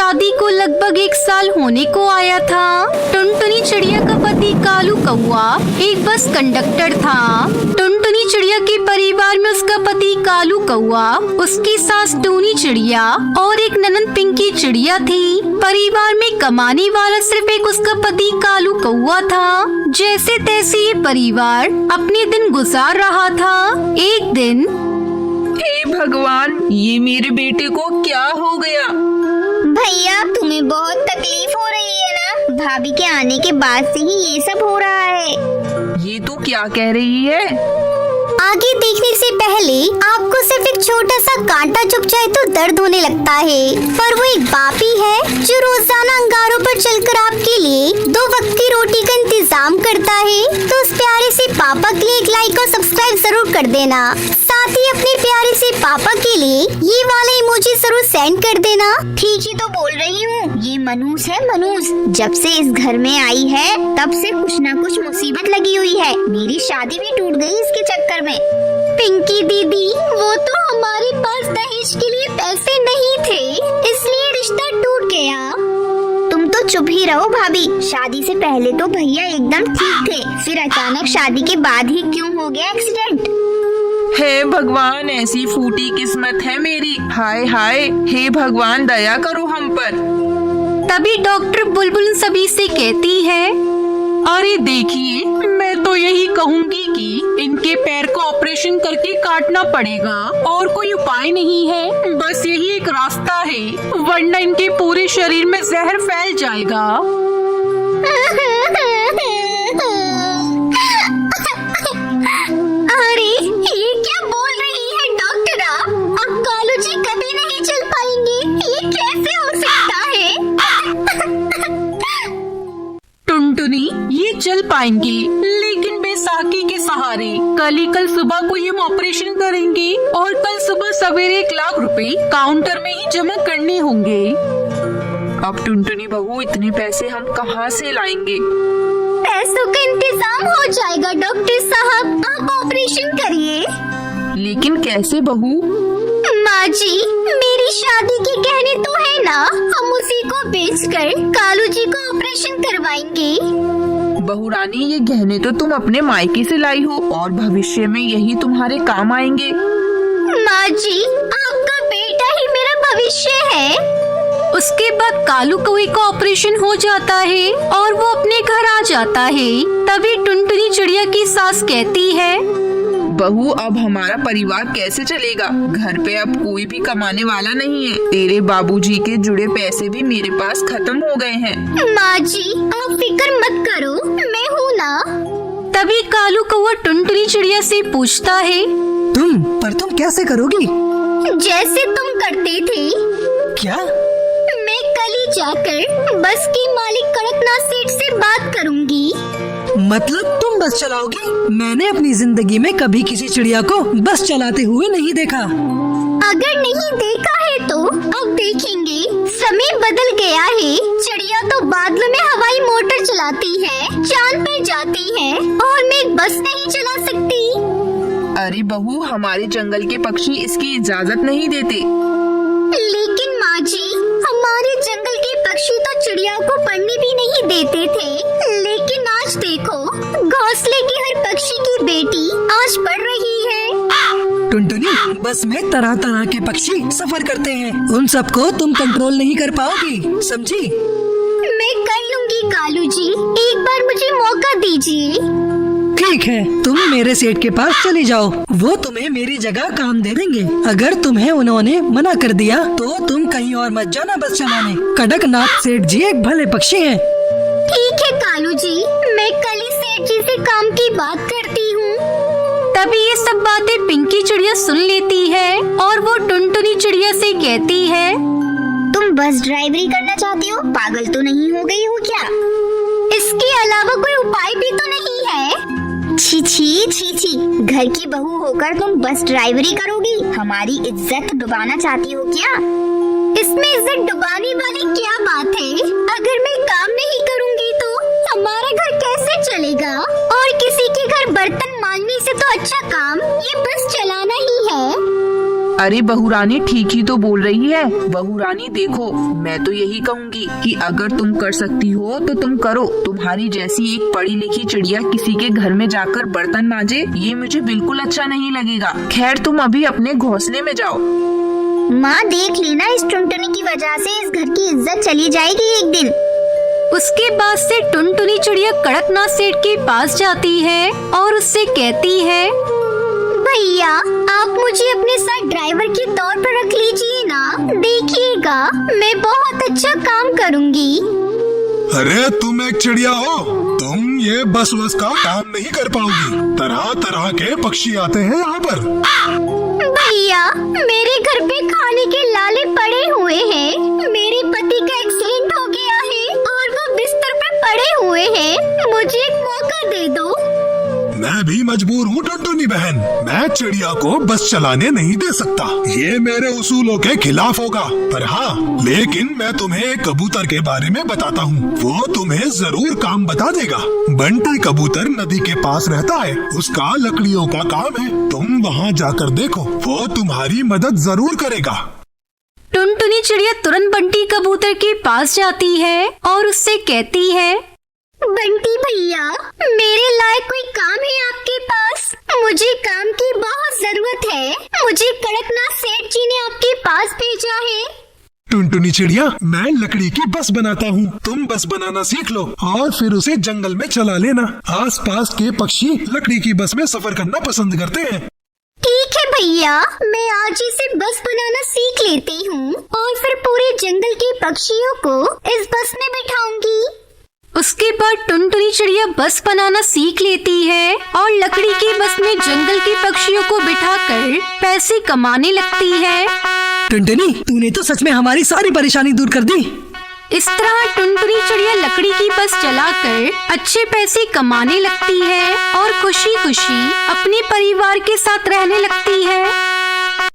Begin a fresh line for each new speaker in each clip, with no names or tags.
शादी को लगभग 1 साल होने को आया था। टुनटुनी चिड़िया का पति कालू कौआ एक बस कंडक्टर था। टुनटुनी चिड़िया के परिवार में उसका पति कालू कौआ, उसकी सास टूनी चिड़िया और एक ननद पिंकी चिड़िया थी। परिवार में कमाने वाला सिर्फ एक उसका पति कालू कौआ था। जैसे तैसे ये परिवार अपने दिन गुजार रहा था। एक दिन,
हे भगवान, ये मेरे बेटे को क्या हो गया?
भैया, तुम्हें बहुत तकलीफ हो रही है ना? भाभी के आने के बाद से ही ये सब हो रहा है।
ये तू क्या कह रही है?
आगे देखने से पहले आपको सिर्फ एक छोटा सा कांटा चुभ जाए तो दर्द होने लगता है। पर वो एक बाप ही है जो रोजाना अंगारों पर चलकर आपके लिए 2 वक्त की रोटी का इंतजाम करता है। तो उस प्यारे से पापा के लिए एक लाइक और सब्सक्राइब जरूर कर देना। साथ ही अपने प्यारे से पापा के लिए ये वाला इमोजी जरूर सेंड कर देना। ठीक ही तो बोल रही हूँ, ये मनूस है मनूस। जब से इस घर में आई है तब से कुछ न कुछ मुसीबत लगी हुई है। मेरी शादी भी टूट गई इसके चक्कर में। पिंकी दीदी, वो तो हमारे पास दहेज के लिए पैसे नहीं थे, इसलिए रिश्ता टूट गया। तुम तो चुप ही रहो भाभी। शादी से पहले तो भैया एकदम ठीक थे, फिर अचानक शादी के बाद ही क्यों हो गया एक्सीडेंट?
हे भगवान, ऐसी फूटी किस्मत है मेरी। हाय हाय, हे भगवान दया करो हम पर।
तभी डॉक्टर बुलबुल सभी से कहती है,
अरे देखिए, मैं तो यही कहूँगी कि इनके पैर को ऑपरेशन करके काटना पड़ेगा और कोई उपाय नहीं है। बस यही एक रास्ता है, वरना इनके पूरे शरीर में जहर फैल जाएगा।
अरे ये क्या बोल रही है डॉक्टरा? अब कालू जी कभी नहीं चल पाएंगे, ये कैसे हो सकता है?
टुनटुनी, ये चल पाएंगे, लेकिन बैसाखी के सहारे। कल सुबह को ये ऑपरेशन करेंगे और कल सुबह सवेरे 1 लाख रुपए काउंटर में ही जमा करने होंगे।
अब टुनटुनी बहू, इतने पैसे हम कहाँ से लाएंगे?
पैसों का इंतजाम हो जाएगा डॉक्टर साहब, आप ऑपरेशन करिए।
लेकिन कैसे बहू?
माँ जी, मेरी शादी के गहने तो है ना, हम उसी को बेचकर कालू जी को ऑपरेशन करवाएंगे।
बहू रानी, ये गहने तो तुम अपने मायके से लाई हो और भविष्य में यही तुम्हारे काम आएंगे।
माँ जी, आपका बेटा ही मेरा भविष्य है।
उसके बाद कालू कौए का ऑपरेशन हो जाता है और वो अपने घर आ जाता है। तभी टुनटुनी चिड़िया की सास कहती है,
बहू, अब हमारा परिवार कैसे चलेगा? घर पे अब कोई भी कमाने वाला नहीं है। तेरे बाबूजी के जुड़े पैसे भी मेरे पास खत्म हो गए हैं।
माँ जी, आप फिक्र मत करो, मैं हूँ ना।
तभी कालू कौआ टुनटुनी चिड़िया से पूछता है,
तुम कैसे करोगी?
जैसे तुम करते थे।
क्या?
मैं कल ही जाकर बस के मालिक कड़कनाथ सेठ से बात करूंगी।
मतलब तुम बस चलाओगी? मैंने अपनी जिंदगी में कभी किसी चिड़िया को बस चलाते हुए नहीं देखा।
अगर नहीं देखा है तो अब देखेंगे। समय बदल गया है। चिड़िया तो बादलों में हवाई मोटर चलाती है, चांद पर जाती है, और मैं बस नहीं चला सकती।
अरे बहू, हमारे जंगल के पक्षी इसकी इजाजत नहीं देते।
लेकिन माँ जी, हमारे जंगल के पक्षी तो चिड़िया को पढ़ने भी नहीं देते थे। लेकिन आज देखो, घोंसले के हर पक्षी की बेटी आज पढ़ रही है।
टुनटुनी, बस में तरह तरह के पक्षी सफर करते हैं, उन सबको तुम कंट्रोल नहीं कर पाओगी, समझी?
मैं कर लूंगी कालू जी, एक बार मुझे मौका दीजिए।
ठीक है, तुम मेरे सेठ के पास चली जाओ, वो तुम्हें मेरी जगह काम दे देंगे। अगर तुम्हें उन्होंने मना कर दिया तो तुम कहीं और मत जाना बस चलाने। कड़कनाथ सेठ जी एक भले पक्षी हैं।
ठीक है कालू जी, मैं कल ही सेठ जी से काम की बात करती हूँ।
तभी ये सब बातें पिंकी चिड़िया सुन लेती है और वो टुनटुनी चिड़िया से कहती है,
तुम बस ड्राइवरी करना चाहती हो? पागल तो नहीं हो गई हो क्या? इसके अलावा कोई उपाय भी तो नहीं है? छी छी छी छी, घर की बहू होकर तुम बस ड्राइवरी करोगी? हमारी इज्जत डुबाना चाहती हो क्या? इसमें इज्जत डुबाने वाली क्या बात है? अगर मैं काम नहीं करूंगी तो हमारा घर कैसे चलेगा? और किसी के घर बर्तन मांजने से तो अच्छा काम ये बस चलाना ही है।
अरे बहू रानी ठीक ही तो बोल रही है। बहू रानी देखो, मैं तो यही कहूँगी कि अगर तुम कर सकती हो तो तुम करो। तुम्हारी जैसी एक पढ़ी लिखी चिड़िया किसी के घर में जाकर बर्तन मांजे, ये मुझे बिल्कुल अच्छा नहीं लगेगा। खैर तुम अभी अपने घोंसले में जाओ।
माँ देख लेना, इस टुनटुनी की वजह से इस घर की इज्जत चली जाएगी एक दिन।
उसके बाद से टुनटुनी चिड़िया कड़कनाथ सेठ के पास जाती है और उससे कहती है,
भैया आप मुझे अपने साथ ड्राइवर के तौर पर रख लीजिए ना। देखिएगा मैं बहुत अच्छा काम करूँगी।
अरे तुम एक चिड़िया हो, तुम ये बस का काम नहीं कर पाओगी। तरह तरह के पक्षी आते हैं यहाँ पर।
भैया मेरे घर पे खाने के लाले पड़े हुए हैं। मेरे पति का एक्सीडेंट हो गया है और वो बिस्तर पे पड़े हुए हैं। मुझे एक मौका दे दो।
मैं भी मजबूर हूँ टुनटुनी बहन, मैं चिड़िया को बस चलाने नहीं दे सकता। ये मेरे उसूलों के खिलाफ होगा। पर हाँ, लेकिन मैं तुम्हें एक कबूतर के बारे में बताता हूँ, वो तुम्हें जरूर काम बता देगा। बंटी कबूतर नदी के पास रहता है, उसका लकड़ियों का काम है। तुम वहाँ जाकर देखो, वो तुम्हारी मदद जरूर करेगा।
टुनटुनी चिड़िया तुरंत बंटी कबूतर के पास जाती है और उससे कहती है,
बंटी भैया मेरे लायक कोई काम है आपके पास? मुझे काम की बहुत जरूरत है। मुझे कड़कनाथ सेठ जी ने आपके पास भेजा है।
टुनटुनी चिड़िया, मैं लकड़ी की बस बनाता हूँ। तुम बस बनाना सीख लो और फिर उसे जंगल में चला लेना। आसपास के पक्षी लकड़ी की बस में सफर करना पसंद करते हैं।
ठीक है भैया, मैं आज ही से बस बनाना सीख लेती हूँ और फिर पूरे जंगल के पक्षियों को इस बस में बिठाऊंगी।
उसके बाद टुनटुनी चिड़िया बस बनाना सीख लेती है और लकड़ी की बस में जंगल के पक्षियों को बिठाकर पैसे कमाने लगती है।
टुनटुनी, तूने तो सच में हमारी सारी परेशानी दूर कर दी।
इस तरह टुनटुनी चिड़िया लकड़ी की बस चलाकर अच्छे पैसे कमाने लगती है और खुशी खुशी अपने परिवार के साथ रहने लगती है।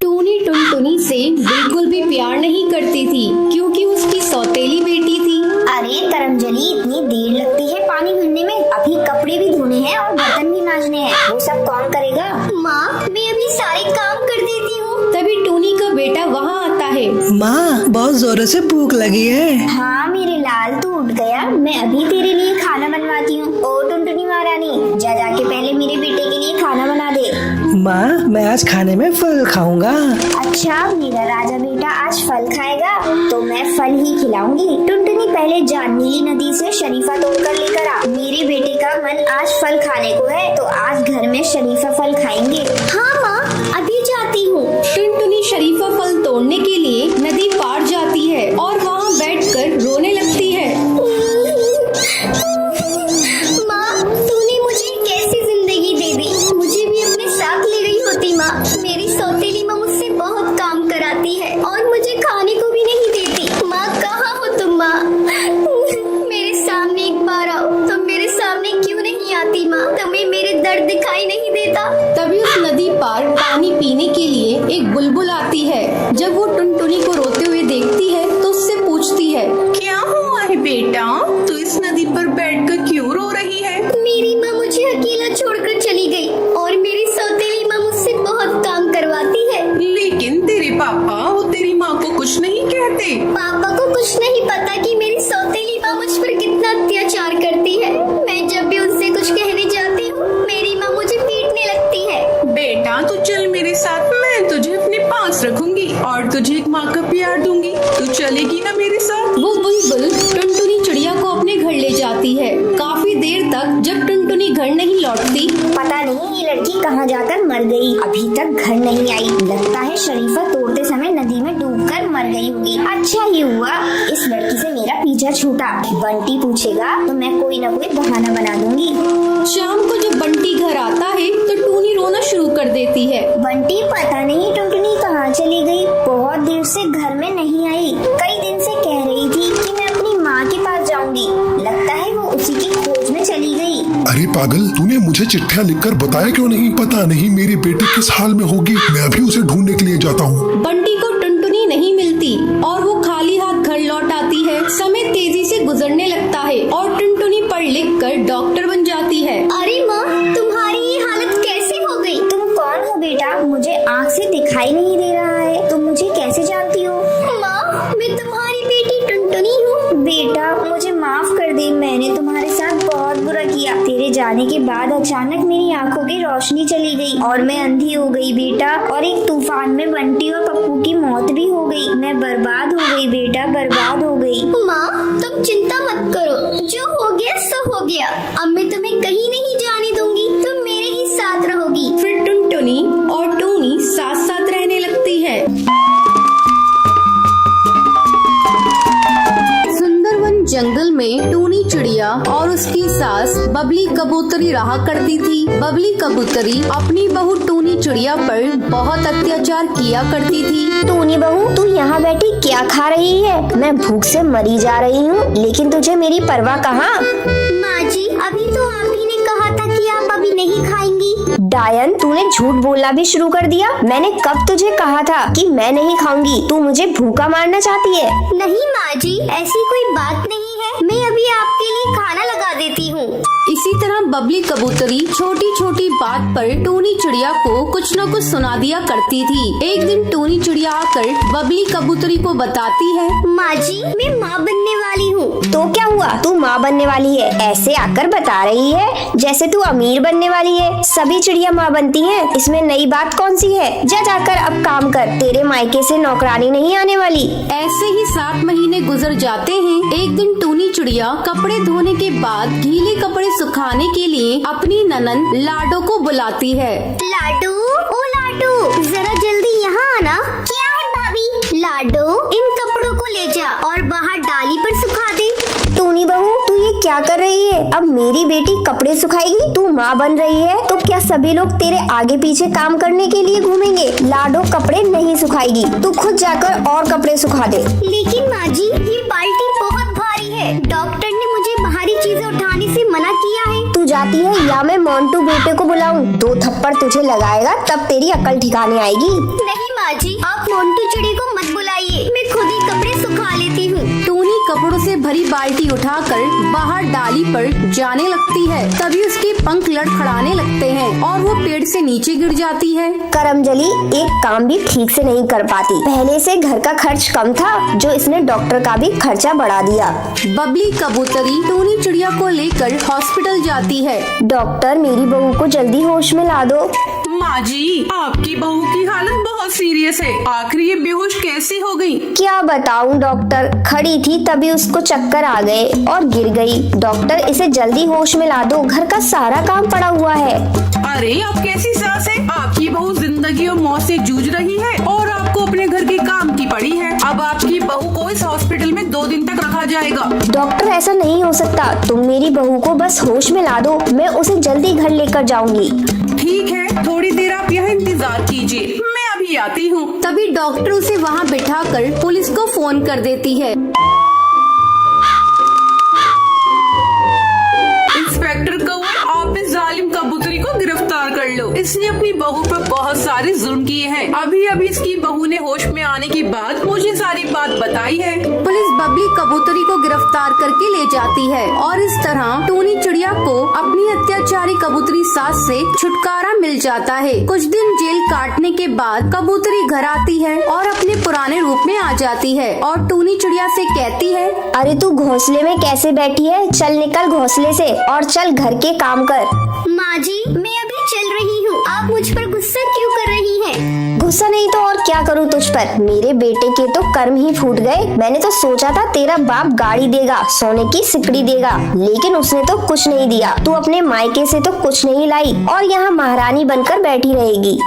टूनी टुनटुनी से बिल्कुल भी प्यार नहीं करती थी क्योंकि उसकी सौतेली बेटी थी।
अरे करमजली, इतनी देर लगती है पानी भरने में। अभी कपड़े भी धोने हैं और बर्तन भी मांजने हैं। वो सब कौन करेगा? माँ मैं अभी सारे काम कर देती हूँ।
तभी टूनी का बेटा वहाँ आता है।
माँ बहुत जोरों से भूख लगी है।
हाँ मेरे लाल, तू उठ गया? मैं अभी तेरे लिए खाना बनवाती हूँ। ओ टुनटुनी महारानी, जा जाके पहले मेरे बेटे के लिए खाना बना दे।
माँ मैं आज खाने में फल खाऊंगा।
अच्छा मेरा राजा बेटा आज फल खाएगा तो मैं फल ही खिलाऊंगी। टुनटुनी पहले जा नीली नदी से शरीफा तोड़कर लेकर आ। मेरे बेटे का मन आज फल खाने को है तो आज घर में शरीफा फल खाएंगे। हाँ माँ अभी जाती हूँ।
टुनटुनी शरीफा फल तोड़ने के लिए नदी पार जाती है और वहाँ बैठकर रोने लगती है।
माँ तूने मुझे कैसी जिंदगी दे दी? मुझे भी अपने साथ ले गई होती माँ। मेरी सौतेली माँ मुझसे बहुत काम कराती है और मुझे खाने को भी नहीं देती। माँ कहाँ हो तुम माँ? मेरे सामने एक बार आओ। तुम मेरे सामने क्यों नहीं आती माँ? तुम्हें मेरे दर्द दिखाई नहीं देता?
तभी उस नदी पार पानी पीने के लिए एक बुलबुल आती है। जब वो टुनटुनी को रोते हुए देखती है तो उससे पूछती है,
क्या हुआ है बेटा? तू इस नदी पर बैठकर क्यों रो रही है?
मेरी माँ मुझे अकेला छोड़कर चली गई और मेरी सौतेली माँ मुझसे बहुत काम करवाती है।
लेकिन तेरे पापा वो तेरी माँ को कुछ नहीं कहते।
पापा को कुछ नहीं पता कि मेरी सौतेली माँ मुझ पर कितना अत्याचार करती है। मैं जब भी उनसे कुछ कहने जाती हूँ मेरी माँ मुझे पीटने लगती है।
बेटा तू चल मेरे साथ, मैं तुझे अपने पास रखूंगी और तुझे एक माँ का प्यार दूंगी। तू चलेगी ना मेरे साथ?
वो बुलबुल टुनटुनी चिड़िया को अपने घर ले जाती है। काफी देर तक जब टुनटुनी घर नहीं लौटती,
पता नहीं ये लड़की कहाँ जाकर मर गई। अभी तक घर नहीं आई। लगता है शरीफा तोड़ते समय नदी में डूबकर मर गई होगी। अच्छा ही हुआ इस लड़की से मेरा पीछा छूटा। बंटी पूछेगा तो मैं कोई न कोई बहाना बना दूंगी।
शाम को जब बंटी घर आता है तो टूनी रोना शुरू कर देती है।
बंटी पता नहीं टुनटुनी कहाँ चली गई। बहुत देर से घर में नहीं आई। कई दिन से कह रही थी कि मैं अपनी माँ के पास जाऊंगी। लगता है वो उसी की खोज में चली गई।
अरे पागल, तूने मुझे चिट्ठियाँ लिखकर बताया क्यों नहीं? पता नहीं मेरी बेटी किस हाल में होगी। मैं अभी उसे ढूंढने के लिए जाता हूँ।
बंटी को टुनटुनी नहीं मिलती और वो खाली हाथ घर लौट आती है। समय तेजी से गुजरने लगता है और टुनटुनी पढ़ लिख कर डॉक्टर बन जाती है।
अरे माँ तुम्हारी ये हालत कैसे हो गई? तुम कौन हो बेटा? मुझे आँख से दिखाई नहीं दे रहा है। अचानक मेरी आंखों की रोशनी चली गई और मैं अंधी हो गई बेटा। और एक तूफान में बंटी और पप्पू की मौत भी हो गई। मैं बर्बाद हो गई बेटा, बर्बाद हो गई। माँ तुम चिंता मत करो, जो हो गया सो हो गया। अब मैं तुम्हें कहीं नहीं जाने दूंगी, तुम मेरे ही साथ रहोगी।
फिर टुनटुनी और टूनी साथ साथ रहने लगती है। सुंदरवन जंगल में टूनी चिड़िया और उसकी सास बबली कबूतरी रहा करती थी। बबली कबूतरी अपनी बहू टूनी चिड़िया पर बहुत अत्याचार किया करती थी।
टूनी बहू तू यहाँ बैठी क्या खा रही है? मैं भूख से मरी जा रही हूँ, लेकिन तुझे मेरी परवाह कहाँ? माँ जी अभी तो आप ही ने कहा था कि आप अभी नहीं खाएंगी। डायन तूने झूठ बोलना भी शुरू कर दिया। मैंने कब तुझे कहा था कि मैं नहीं खाऊंगी? तू मुझे भूखा मारना चाहती है? नहीं माँ जी ऐसी कोई बात नहीं है, मैं अभी आपके लिए खाना लगा देती हूँ।
इसी तरह बबली कबूतरी छोटी छोटी बात पर टूनी चिड़िया को कुछ न कुछ सुना दिया करती थी। एक दिन टूनी चिड़िया आकर बबली कबूतरी को बताती है,
माँ जी मैं माँ बनने वाली हूँ। तो क्या हुआ, तू माँ बनने वाली है? ऐसे आकर बता रही है जैसे तू अमीर बनने वाली है। सभी चिड़िया माँ बनती हैं, इसमें नई बात कौन सी है? जा जाकर अब काम कर, तेरे मायके से नौकरानी नहीं आने वाली।
ऐसे ही 7 महीने गुजर जाते हैं। एक दिन टूनी चिड़िया कपड़े धोने के बाद गीले कपड़े सुखाने के लिए अपनी ननद लाडो को बुलाती है।
लाडो ओ लाडो जरा जल्दी यहाँ आना। क्या है भाभी? लाडो इन कपड़ों को ले जा और बाहर डाली पर सुखा दे। टूनी बहू तू ये क्या कर रही है? अब मेरी बेटी कपड़े सुखाएगी? तू माँ बन रही है तो क्या सभी लोग तेरे आगे पीछे काम करने के लिए घूमेंगे? लाडो कपड़े नहीं सुखाएगी, तू खुद जाकर और कपड़े सुखा दे। लेकिन माँ जी ये बाल्टी बहुत भारी है, डॉक्टर ने मुझे भारी चीजें उठाने से मना किया है। तू जाती है या मैं मोंटू बेटे को बुलाऊं? 2 थप्पड़ तुझे लगाएगा तब तेरी अकल ठिकाने आएगी। नहीं माँ जी आप मोंटू चिड़ी को मत बुलाइए, मैं खुद ही कपड़े सुखा लेती हूँ।
टूनी कपड़ों से भरी बाल्टी उठाकर बाहर डाली पर जाने लगती है। तभी उसके पंख लड़खड़ाने लगते हैं और वो पेड़ से नीचे गिर जाती है।
करमजली एक काम भी ठीक से नहीं कर पाती। पहले से घर का खर्च कम था, जो इसने डॉक्टर का भी खर्चा बढ़ा दिया।
बबली कबूतरी टूनी चिड़िया को लेकर हॉस्पिटल जाती है।
डॉक्टर मेरी बहू को जल्दी होश में ला दो।
माँ जी आपकी बहू की हालत बहुत सीरियस है, आखिर ये बेहोश कैसे हो गई?
क्या बताऊं डॉक्टर, खड़ी थी तभी उसको चक्कर आ गए और गिर गई। डॉक्टर इसे जल्दी होश में ला दो, घर का सारा काम पड़ा हुआ है।
अरे आप कैसी सास है? आपकी बहू जिंदगी और मौत से जूझ रही है और आपको अपने घर के काम की पड़ी है। अब आपकी बहू को इस हॉस्पिटल में 2 दिन तक रखा जाएगा।
डॉक्टर ऐसा नहीं हो सकता, तुम मेरी बहू को बस होश में ला दो, मैं उसे जल्दी घर लेकर जाऊंगी।
ठीक है थोड़ी देर आप यहाँ इंतजार कीजिए, मैं अभी आती हूँ।
तभी डॉक्टर उसे वहाँ बिठाकर पुलिस को फोन कर देती है।
इंस्पेक्टर कौर आप इस जालिम कबूतरी को गिरफ्तार कर लो, इसने अपनी बहू पर बहुत सारे जुल्म किए हैं। अभी अभी इसकी बहू ने होश में आने के बाद मुझे सारी बात बताई है।
पुलिस बबली कबूतरी को गिरफ्तार करके ले जाती है और इस तरह टूनी चिड़िया को अपनी अत्याचारी कबूतरी सास से छुटकारा मिल जाता है। कुछ दिन जेल काटने के बाद कबूतरी घर आती है और अपने पुराने रूप में आ जाती है और टूनी चिड़िया से कहती है,
अरे तू घोंसले में कैसे बैठी है? चल निकल घोंसले से और चल घर के काम कर। माँ जी मैं अभी चल रही हूँ, आप मुझ पर गुस्सा क्यों कर रही हैं? गुस्सा नहीं तो और क्या करूँ तुझ पर? मेरे बेटे के तो कर्म ही फूट गए। मैंने तो सोचा था तेरा बाप गाड़ी देगा, सोने की सिकड़ी देगा, लेकिन उसने तो कुछ नहीं दिया। तू अपने मायके से तो कुछ नहीं लाई और यहाँ महारानी बनकर बैठी रहेगी।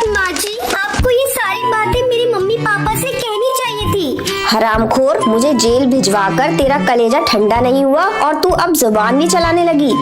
माँ जी आपको ये सारी बातें मेरी मम्मी पापा से कहनी चाहिए थी। हरामखोर, मुझे जेल भिजवाकर तेरा कलेजा ठंडा नहीं हुआ और तू अब जुबान भी चलाने लगी।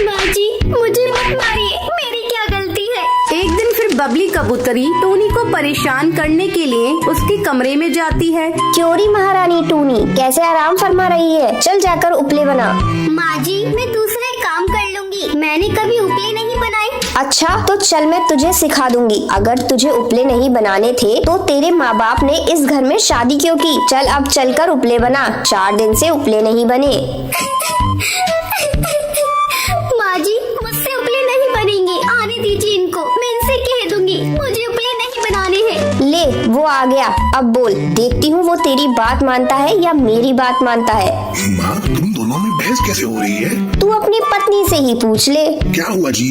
माँ जी मुझे मत मारिए, मेरी क्या गलती है?
एक दिन फिर बबली कबूतरी टूनी को परेशान करने के लिए उसके कमरे में जाती है।
क्योरी महारानी टूनी कैसे आराम फरमा रही है? चल जाकर उपले बना। माँ जी मैं दूसरे काम कर लूंगी, मैंने कभी उपले नहीं बनाए। अच्छा तो चल मैं तुझे सिखा दूंगी। अगर तुझे उपले नहीं बनाने थे तो तेरे माँ बाप ने इस घर में शादी क्यों की? चल अब चलकर उपले बना, 4 दिन से उपले नहीं बने। माँ जी मुझसे उपले नहीं बनेंगे, आने दीजिए इनको, मैं इनसे कह दूंगी मुझे उपले नहीं बनाने हैं। ले वो आ गया। अब बोल, देखती हूँ वो तेरी बात मानता है या मेरी बात मानता है।
माँ, तुम दोनों में बहस कैसे हो रही है?
तू अपनी पत्नी से ही पूछ ले।
क्या हुआ जी?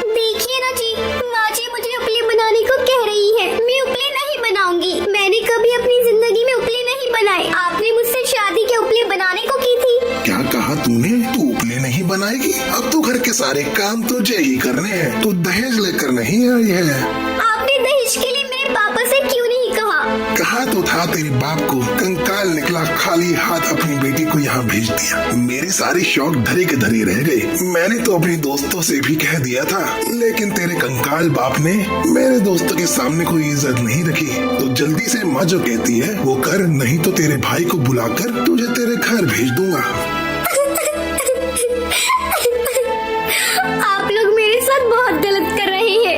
देखिए ना जी, माँ जी मुझे उपले बनाने को कह रही है। मैं उपले नहीं बनाऊंगी। मैंने कभी अपनी जिंदगी में उपले नहीं बनाए। आपने मुझसे शादी के उपले बनाने को की थी।
क्या कहा तूने? तू उपले नहीं बनाएगी? अब तो घर के सारे काम तुझे ही करने हैं। तू दहेज लेकर नहीं आई है।
आपने दहेज के लिए मेरे पापा से क्यों नहीं कहा?
कहा तो था तेरे बाप को। कंकाल निकला, खाली हाथ अपनी बेटी को यहाँ भेज दिया। मेरे सारे शौक धरे के धरे रह गए। मैंने तो अपने दोस्तों से भी कह दिया था, लेकिन तेरे कंकाल बाप ने मेरे दोस्तों के सामने कोई इज्जत नहीं रखी। तो जल्दी से माँ जो कहती है वो कर, नहीं तो तेरे भाई को बुलाकर तुझे तेरे घर भेज दूंगा।
आप लोग मेरे साथ बहुत गलत कर रहे हैं।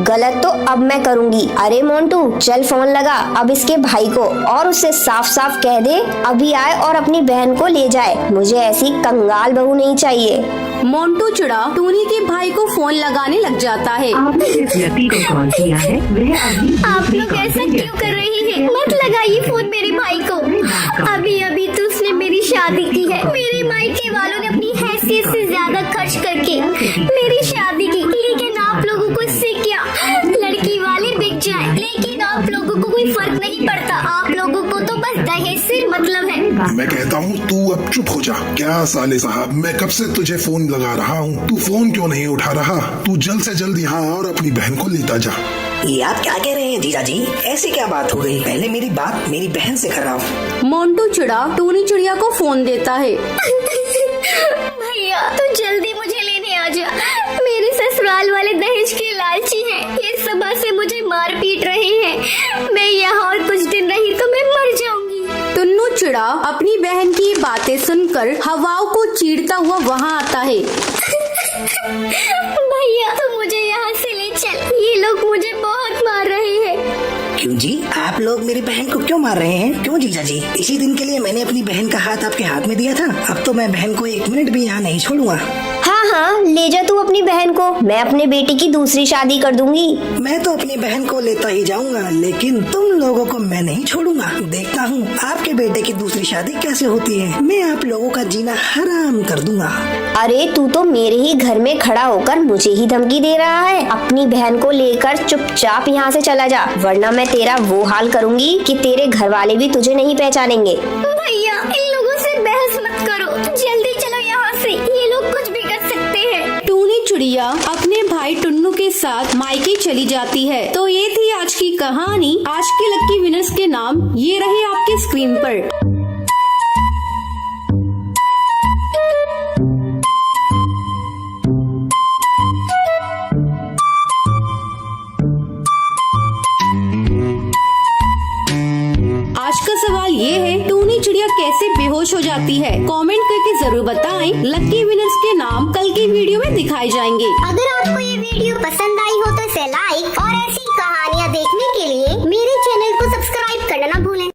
गलत तो अब मैं करूंगी। अरे मोंटू, चल फोन लगा अब इसके भाई को और उससे साफ साफ कह दे अभी आए और अपनी बहन को ले जाए। मुझे ऐसी कंगाल बहू नहीं चाहिए।
मोंटू चिड़ा टूनी के भाई को फोन लगाने लग जाता है।
आपने जिस व्यक्ति को कॉल किया है वह अभी
आप लोग ऐसा क्यों कर रहे हैं? मत लगाइए फोन मेरे भाई को। अभी तो उसने मेरी शादी की है। मेरे मायके वालों ने अपनी हैसियत से ज्यादा खर्च करके मेरी शादी की, लेकिन आप लोगों को इससे क्या? लड़की वाले बिक जाए, लेकिन आप लोगों को कोई फर्क नहीं पड़ता। आप लोगों को तो बस दहेज से मतलब है।
मैं कहता हूँ तू अब चुप हो जा। क्या साले साहब, मैं कब से तुझे फोन लगा रहा हूँ, तू फोन क्यों नहीं उठा रहा? तू जल्द से जल्द यहाँ और अपनी बहन को लेता जा।
ये आप क्या कह रहे हैं जीजा जी? ऐसी क्या बात हो गई? पहले मेरी बात मेरी बहन से कराओ।
मोंटू चिड़ा टूनी चिड़िया को फोन देता है।
भैया तू जल्दी मुझे लेने आ जा। मेरे ससुराल वाले दहेज के लालची हैं। ये सुबह से मुझे मार पीट रहे हैं। मैं यहाँ और कुछ दिन रही तो मैं मर जाऊंगी।
टुन्नू चिड़ा अपनी बहन की बातें सुनकर हवाओं को चीरता हुआ वहाँ आता है।
भैया तू मुझे यहाँ से ले चल। ये लोग मुझे बहुत मार रहे हैं।
क्यों जी, आप लोग मेरी बहन को क्यों मार रहे हैं? क्यों जीजा जी? इसी दिन के लिए मैंने अपनी बहन का हाथ आपके हाथ में दिया था। अब तो मैं बहन को 1 मिनट भी यहाँ नहीं छोड़ूंगा।
हाँ, ले जा तू अपनी बहन को। मैं अपने बेटी की दूसरी शादी कर दूंगी।
मैं तो अपनी बहन को लेता ही जाऊंगा, लेकिन तुम लोगों को मैं नहीं छोड़ूंगा। देखता हूँ आपके बेटे की दूसरी शादी कैसे होती है। मैं आप लोगों का जीना हराम कर दूंगा।
अरे तू तो मेरे ही घर में खड़ा होकर मुझे ही धमकी दे रहा है। अपनी बहन को लेकर चुपचाप यहाँ से चला जा, वरना मैं तेरा वो हाल करूँगी कि तेरे घर वाले भी तुझे नहीं पहचानेंगे। भैया इन लोगों से बहस मत करो, जल्दी चलो यहाँ से। ये लोग कुछ भी कर सकते हैं।
टूनी चिड़िया अपने भाई टुन्नू के साथ मायके चली जाती है। तो ये थी आज की कहानी। आज के लक्की विनर्स के नाम ये रहे आपके स्क्रीन पर। आज का सवाल ये है, टूनी चिड़िया कैसे बेहोश हो जाती है? कमेंट करके जरूर बताएं। लकी विनर्स के नाम कल की वीडियो में दिखाए जाएंगे।
अगर आपको ये वीडियो पसंद आई हो तो इसे लाइक और ऐसी कहानियाँ देखने के लिए मेरे चैनल को सब्सक्राइब करना ना भूलें।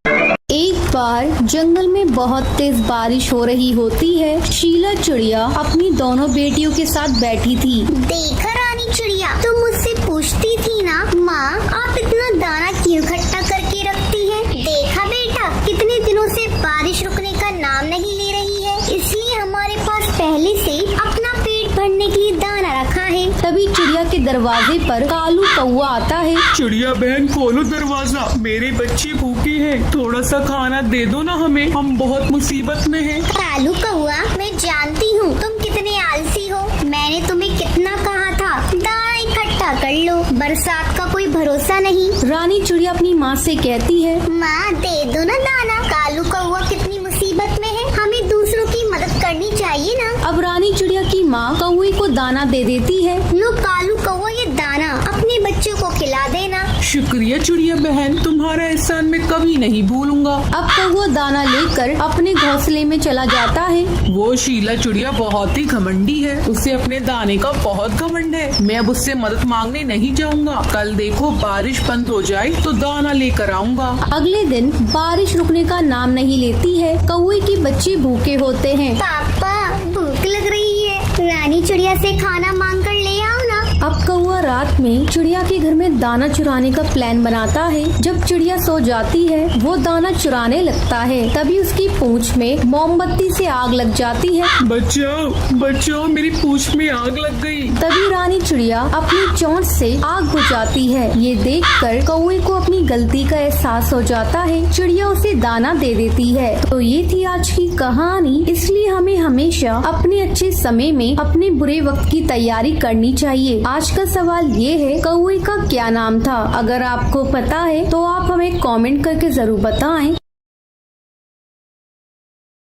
एक बार जंगल में बहुत तेज बारिश हो रही होती है। शीला चिड़िया अपनी दोनों बेटियों के साथ बैठी थी।
देखा रानी चिड़िया, तुम मुझसे पूछती थी ना माँ आप इतना दाना क्यों इकट्ठा करके रखती हैं? देखा बेटा, कितने दिनों से बारिश रुकने का नाम नहीं ले रही है, इसलिए हमारे पास पहले से अपना पेट भरने के लिए दाना रखा है।
तभी चिड़िया के दरवाजे पर कालू कौआ आता है।
चिड़िया बहन खोलो दरवाजा, मेरे बच्चे भूखे हैं, थोड़ा सा खाना दे दो ना हमें, हम बहुत मुसीबत में हैं।
कालू कौआ, मैं जानती हूँ तुम कितने आलसी हो। मैंने तुम्हें कितना कहा था दाना इकट्ठा कर लो, बरसात का कोई भरोसा नहीं।
रानी चिड़िया अपनी माँ से कहती है,
माँ दे दो ना दाना। कालू कौआ कितनी मुसीबत में है, हमें दूसरों की मदद करनी चाहिए ना।
अब रानी चिड़िया की माँ कौवे को दाना दे देती है।
लो कालू कौआ, ये दाना अपने बच्चों को खिला देना।
शुक्रिया चिड़िया बहन, तुम्हारा एहसान मैं कभी नहीं भूलूंगा।
अब कौवा दाना लेकर अपने घोंसले में चला जाता है।
वो शीला चिड़िया बहुत ही घमंडी है, उसे अपने दाने का बहुत घमंड है। मैं अब उससे मदद मांगने नहीं जाऊंगा। कल देखो बारिश बंद हो जाए तो दाना लेकर आऊंगा।
अगले दिन बारिश रुकने का नाम नहीं लेती है। कौवे के बच्चे भूखे होते हैं।
पापा भूख लग रही है, रानी चिड़िया से खाना मांग कर ले आओ ना।
अब कौवा रात में चिड़िया के घर में दाना चुराने का प्लान बनाता है। जब चिड़िया सो जाती है वो दाना चुराने लगता है। तभी उसकी पूंछ में मोमबत्ती से आग लग जाती है।
बचाओ बचाओ, मेरी पूंछ में आग लग गई।
तभी रानी चिड़िया अपनी चोंच से आग बुझाती है। ये देखकर कौवे को अपनी गलती का एहसास हो जाता है। चिड़िया उसे दाना दे देती है। तो ये थी आज की कहानी। इसलिए हमें हमेशा अपने अच्छे समय में अपने बुरे वक्त की तैयारी करनी चाहिए। आज का सवाल ये है, कौवे का क्या नाम था? अगर आपको पता है तो आप हमें कमेंट करके जरूर बताएं।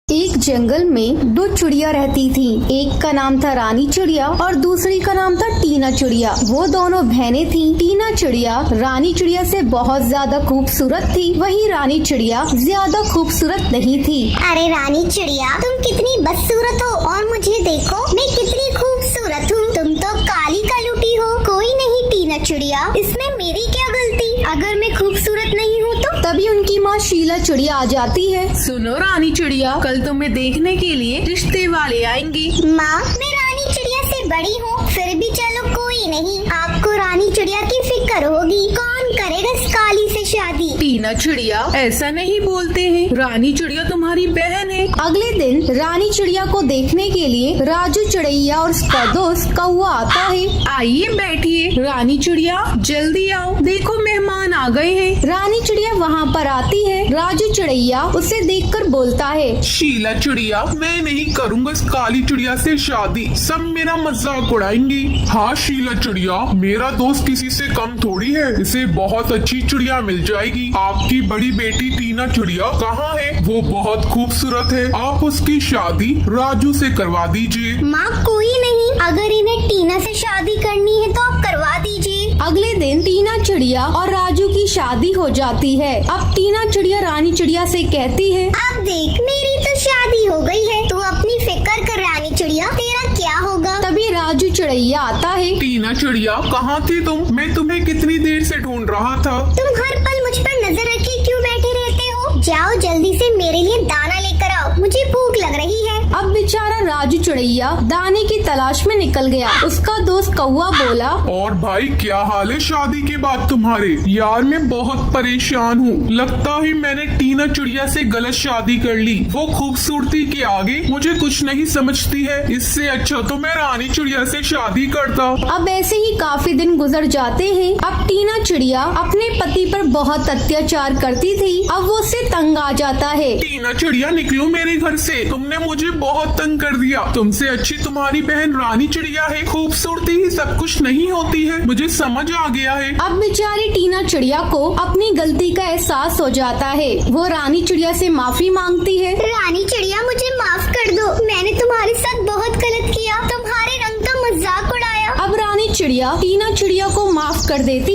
एक जंगल में दो चिड़िया रहती थी। एक का नाम था रानी चिड़िया और दूसरी का नाम था टीना चिड़िया। वो दोनों बहनें थी। टीना चिड़िया रानी चिड़िया से बहुत ज्यादा खूबसूरत थी, वहीं रानी चिड़िया ज्यादा खूबसूरत नहीं थी।
अरे रानी चिड़िया, तुम कितनी बदसूरत हो और मुझे देखो, मैं कितनी खूबसूरत हूँ। तुम तो काली कलूटी हो। कोई नहीं टीना चिड़िया, इसमें मेरी क्या गलती? अगर मैं खूबसूरत नहीं हूँ तो?
तभी उनकी माँ शीला चिड़िया आ जाती है।
सुनो रानी चिड़िया, कल तुम्हें देखने के लिए रिश्ते वाले आएंगे।
माँ, मैं रानी चिड़िया से बड़ी हूँ, फिर भी चलो कोई नहीं। आपको रानी चिड़िया की फिक्र होगी। कौन करेगा इस काली से शादी?
टीना चिड़िया, ऐसा नहीं बोलते हैं। रानी चिड़िया तुम्हारी बहन है।
अगले दिन रानी चिड़िया को देखने के लिए राजू चिड़ैया और उसका दोस्त कौवा आता है।
आइए बैठिए। रानी चिड़िया जल्दी आओ, देखो मेहमान आ गए हैं।
रानी चिड़िया वहाँ पर आती है। राजू चिड़ैया उसे देखकर बोलता है,
शीला चिड़िया, मैं नहीं करूँगा इस काली चिड़िया से शादी। सब मेरा मजाक उड़ाएंगे। हाँ शीला चिड़िया, मेरा दोस्त किसी से कम थोड़ी है। इसे बहुत अच्छी चिड़िया मिल जाएगी। आपकी बड़ी बेटी टीना चिड़िया कहाँ है? वो बहुत खूबसूरत है। आप उसकी शादी राजू से करवा दीजिए।
माँ, कोई नहीं, अगर इन्हें टीना से शादी करनी है तो आप करवा दीजिए।
अगले दिन टीना चिड़िया और राजू की शादी हो जाती है। अब टीना चिड़िया रानी चिड़िया से कहती है,
अब देख, मेरी तो शादी हो गई है, तू अपनी फिक्र कर रानी चिड़िया, तेरा क्या होगा?
तभी राजू चिड़ैया आता है।
टीना चिड़िया, कहाँ थी तुम? मैं तुम्हें कितनी देर से ढूंढ रहा था।
तुम हर पल मुझ पर नजर रखे क्यों बैठे रहते हो? जाओ जल्दी से मेरे लिए दाना लेकर आओ, मुझे भूख लग रही है।
अब बेचारा राजू चिड़ैया दाने की तलाश में निकल गया। उसका दोस्त कौवा बोला,
और भाई क्या हाल है शादी के बाद तुम्हारे? यार मैं बहुत परेशान हूँ। लगता है मैंने टीना चिड़िया से गलत शादी कर ली। वो खूबसूरती के आगे मुझे कुछ नहीं समझती है। इससे अच्छा तो मैं रानी चिड़िया से शादी करता।
अब ऐसे ही काफी दिन गुजर जाते हैं। अब टीना चिड़िया अपने पति पर बहुत अत्याचार करती थी। अब वो उससे तंग आ जाता है।
टीना चिड़िया, निकलो मेरे घर से। तुमने मुझे बहुत तंग कर दिया। तुमसे अच्छी तुम्हारी बहन रानी चिड़िया है। खूबसूरती ही सब कुछ नहीं होती है, मुझे समझ आ गया है।
अब बेचारी टीना चिड़िया को अपनी गलती का एहसास हो जाता है। वो रानी चिड़िया से माफी मांगती है।
रानी चिड़िया, मुझे माफ कर दो, मैंने तुम्हारे साथ बहुत गलत किया, तुम्हारे रंग का मजाक उड़ाया।
अब रानी चिड़िया टीना चिड़िया को माफ कर देती